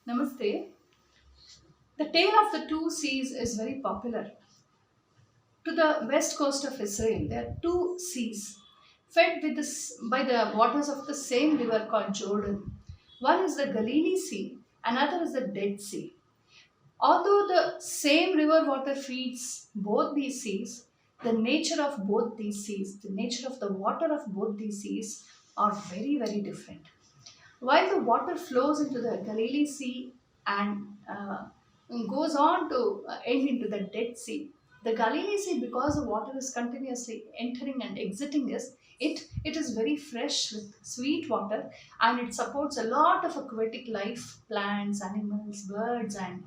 Namaste. The tale of the two seas is very popular. To the west coast of Israel, there are two seas fed by the waters of the same river called Jordan. One is the Galilee Sea, another is the Dead Sea. Although the same river water feeds both these seas, the nature of both these seas, the nature of the water of both these seas are very, very different. While the water flows into the Galilee Sea and goes on to end into the Dead Sea, the Galilee Sea, because the water is continuously entering and exiting it is very fresh with sweet water, and it supports a lot of aquatic life, plants, animals, birds, and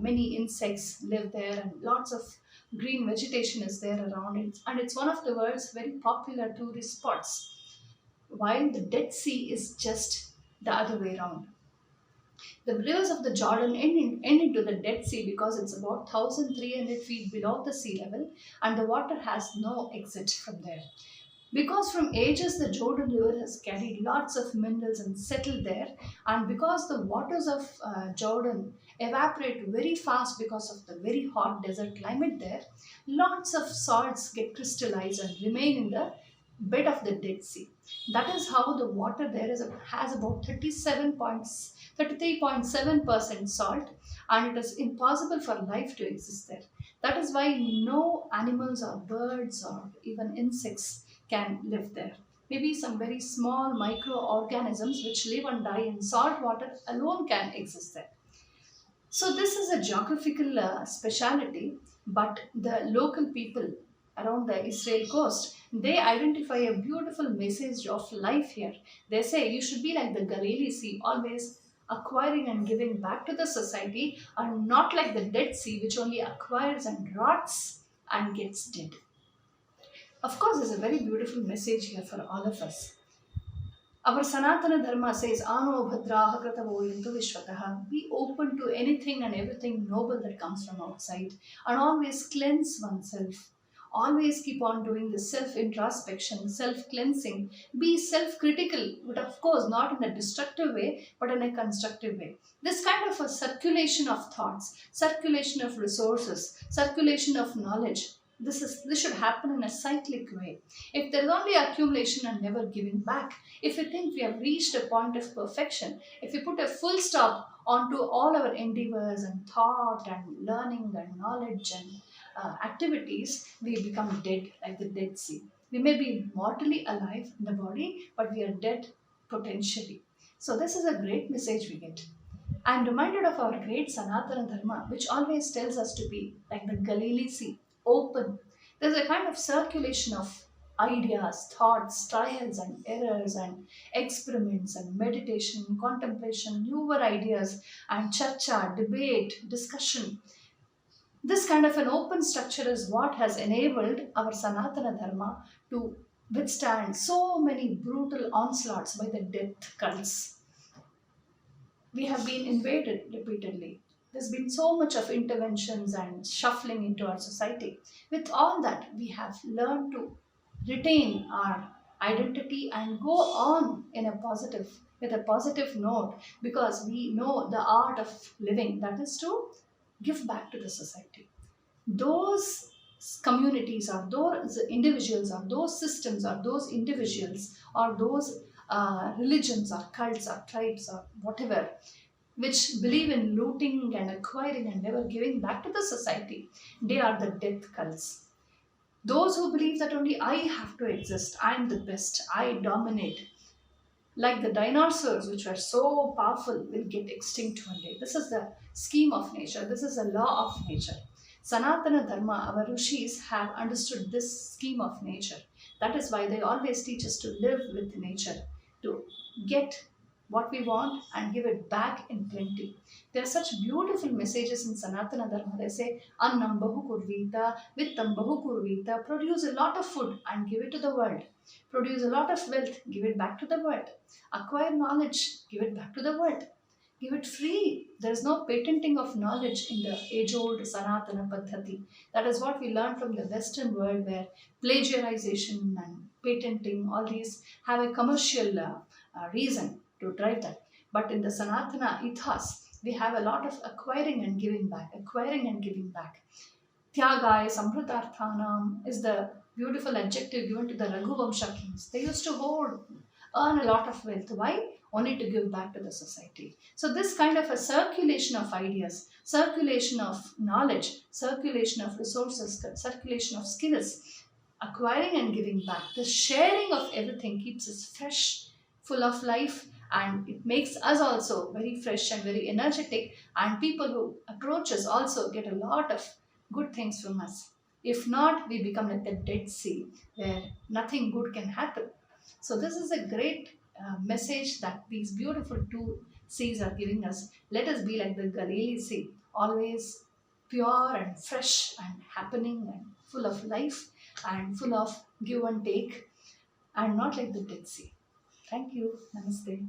many insects live there, and lots of green vegetation is there around it, and it's one of the world's very popular tourist spots, while the Dead Sea is just the other way around. The rivers of the Jordan end into the Dead Sea because it's about 1,300 feet below the sea level, and the water has no exit from there. Because from ages the Jordan River has carried lots of minerals and settled there, and because the waters of Jordan evaporate very fast because of the very hot desert climate there, lots of salts get crystallized and remain in the bed of the Dead Sea. That is how the water there has about 33.7% salt, and it is impossible for life to exist there. That is why no animals or birds or even insects can live there. Maybe some very small microorganisms which live and die in salt water alone can exist there. So this is a geographical speciality, but the local people around the Israel coast, they identify a beautiful message of life here. They say you should be like the Galilee Sea, always acquiring and giving back to the society, and not like the Dead Sea, which only acquires and rots and gets dead. Of course, there's a very beautiful message here for all of us. Our Sanatana Dharma says, Ano Bhadraha Kratavo Yantu Vishwataha. Be open to anything and everything noble that comes from outside, and always cleanse oneself. Always keep on doing the self introspection, self cleansing. Be self critical, but of course, not in a destructive way, but in a constructive way. This kind of a circulation of thoughts, circulation of resources, circulation of knowledge. This should happen in a cyclic way. If there is only accumulation and never giving back, if we think we have reached a point of perfection, if we put a full stop onto all our endeavors and thought and learning and knowledge and activities, we become dead like the Dead Sea. We may be mortally alive in the body, but we are dead potentially. So, this is a great message we get. I'm reminded of our great Sanatana Dharma, which always tells us to be like the Galilee Sea, open. There's a kind of circulation of ideas, thoughts, trials and errors, and experiments, and meditation, contemplation, newer ideas, and chacha, debate, discussion. This kind of an open structure is what has enabled our Sanatana Dharma to withstand so many brutal onslaughts by the death cults. We have been invaded repeatedly. There's been so much of interventions and shuffling into our society. With all that, we have learned to retain our identity and go on in a positive with a positive note, because we know the art of living, that is to give back to the society. Those communities or those individuals or those systems or those individuals or those religions or cults or tribes or whatever which believe in looting and acquiring and never giving back to the society, they are the death cults. Those who believe that only I have to exist, I am the best, I dominate, like the dinosaurs, which were so powerful, will get extinct one day. This is the scheme of nature. This is the law of nature. Sanatana Dharma, our rishis have understood this scheme of nature. That is why they always teach us to live with nature, to get what we want and give it back in plenty. There are such beautiful messages in Sanatana Dharma. They say, Annam Bahu Kurvita, Vittam Bahu Kurvita, produce a lot of food and give it to the world. Produce a lot of wealth, give it back to the world. Acquire knowledge, give it back to the world. Give it free. There is no patenting of knowledge in the age old Sanatana Paddhati. That is what we learn from the Western world, where plagiarization and patenting, all these have a commercial reason to drive that. But in the Sanatana ethos, We have a lot of acquiring and giving back, acquiring and giving back. Tyagai Samrutarthanam is the beautiful adjective given to the Raghuvamsha kings. They used to earn a lot of wealth. Why? Only to give back to the society. So, this kind of a circulation of ideas, circulation of knowledge, circulation of resources, circulation of skills, acquiring and giving back, the sharing of everything keeps us fresh, full of life, and it makes us also very fresh and very energetic. And people who approach us also get a lot of good things from us. If not, we become like the Dead Sea where nothing good can happen. So, this is a great message that these beautiful two seas are giving us. Let us be like the Galilee Sea, always pure and fresh and happening and full of life and full of give and take, and not like the Dead Sea. Thank you. Namaste.